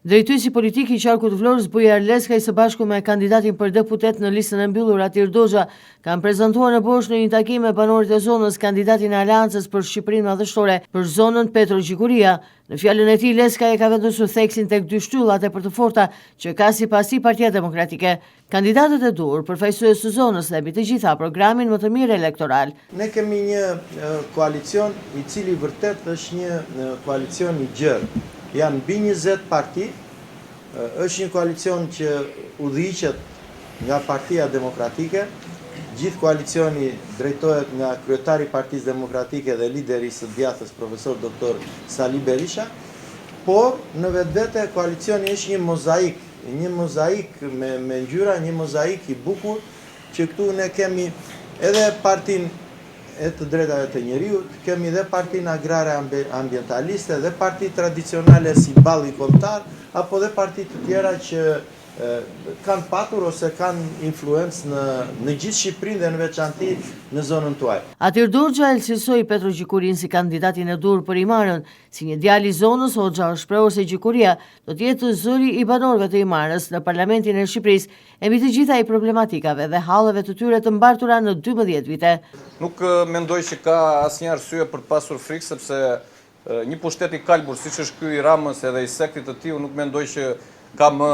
Drejtuesi politik i qarkut Vlorës Bujar Leskaj së bashku me kandidatin për deputet në listën e mbyllur Atir Doxha kanë prezantuar në Bosh në një takim me banorët e zonës kandidatin e Aleancës për Shqipërinë Madhështore për zonën Petro Gjikuria. Në fjalën e tij Leskaj e ka vendosur theksin tek dy shtyllat e përtëforta që ka sipas tij Partia Demokratike. Kandidatët e duhur përfaqësues të zonës dhe mbi të gjitha programin më të mirë elektoral. Ne kemi një koalicion i cili vërtet është një koalicion i gjerë. Janë mbi 20 parti, është një koalicion që udhëhiqet nga Partia Demokratike, gjithë koalicioni drejtohet nga kryetari i Partisë Demokratike dhe lideri i së djathtas profesor doktor Sali Berisha, por në vetvete koalicioni është një mozaik me ngjyra, një mozaik i bukur që këtu ne kemi edhe partinë e të drejtave të njeriut, kemi dhe partinë agrare ambientaliste, dhe parti tradicionale si balli kombëtar, apo dhe parti të tjera që kanë patur ose kanë influencë në gjithë Shqipërinë dhe në veçanti në zonën tuaj. Atir Doxha cilësoi Petro Gjikurinë si kandidatin e dur për Imarën. Si një djalë i zonës, Hoxha shprehur se Gjikuria do të jetë zëri i banorëve të Imarës në Parlamentin e Shqipërisë e mbi të gjitha i problematikave dhe halleve të tyre të mbartura në 12 vite. Nuk mendoj që ka asnjë arsye për të pasur frikë, sepse një pushtet i kalbur siç është ky i Ramës edhe i sektit të tij, nuk mendoj që ka më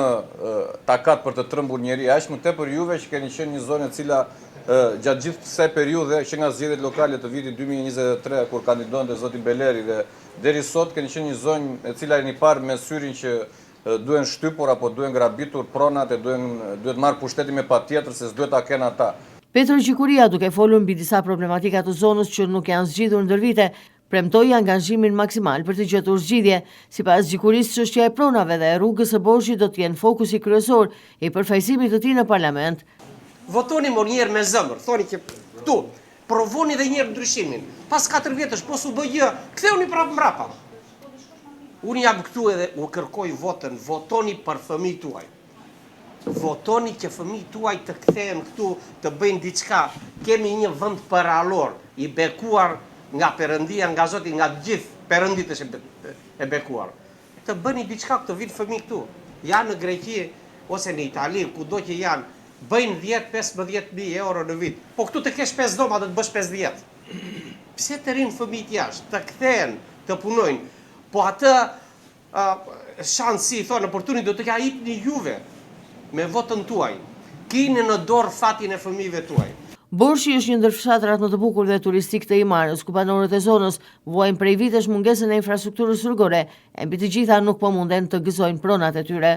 takat për të trembur njeri, aq më tepër juve që keni qenë një zonë e cila gjatë gjithë kësaj periudhe që nga zgjedhjet lokale të vitit 2023 kur kandidonte zoti Beleri dhe deri sot keni qenë një zonë e cila jeni parë me syrin që duhen shtypur apo duhen grabitur pronat e duhet marrë pushtetin me patjetër se s'duhet ta kenë ata. Petro Gjikuria, duke folur mbi disa problematika të zonës që nuk janë zgjidhur ndër vite, premtoi angazhimin maksimal për të gjetur zgjidhje. Sipas Gjikurisë, çështja e pronave dhe rrugës së Boshit do të jenë fokusi kryesor i përfaqësimit të tij në parlament. Votoni më njëherë me zemër, thoni që këtu provoni edhe një herë ndryshimin. Pas 4 vjetësh po su bë gjë, ktheuni prapë mbrapa. Unë jam këtu edhe u kërkoj votën, votoni për fëmijët tuaj. Votoni që fëmijët tuaj të kthehen këtu, të bëjnë diçka. Kemi një vend paralor i bekuar nga Perëndia, nga Zoti, nga gjithë perëndit e bekuar. Të bëni diçka këtë vit fëmijë këtu. Janë në Greqi ose në Itali, kudo që janë, bëjnë 10-15.000 euro në vit. Po këtu të kesh 5 doma, do të bësh 50. Pse të rinë fëmijët jashtë, të kthehen, të punojnë. Po atë shansi, thonë, oportunit do të ka jepni juve me votën tuaj. Kini në dorë fatin e fëmijëve tuaj. Borshi është një ndër fshatrat më të bukur dhe turistik të Imarës, ku banorët e zonës vuajnë prej vitesh mungesën e infrastrukturës rrugore, e mbi të gjitha nuk po munden të gëzojnë pronat e tyre.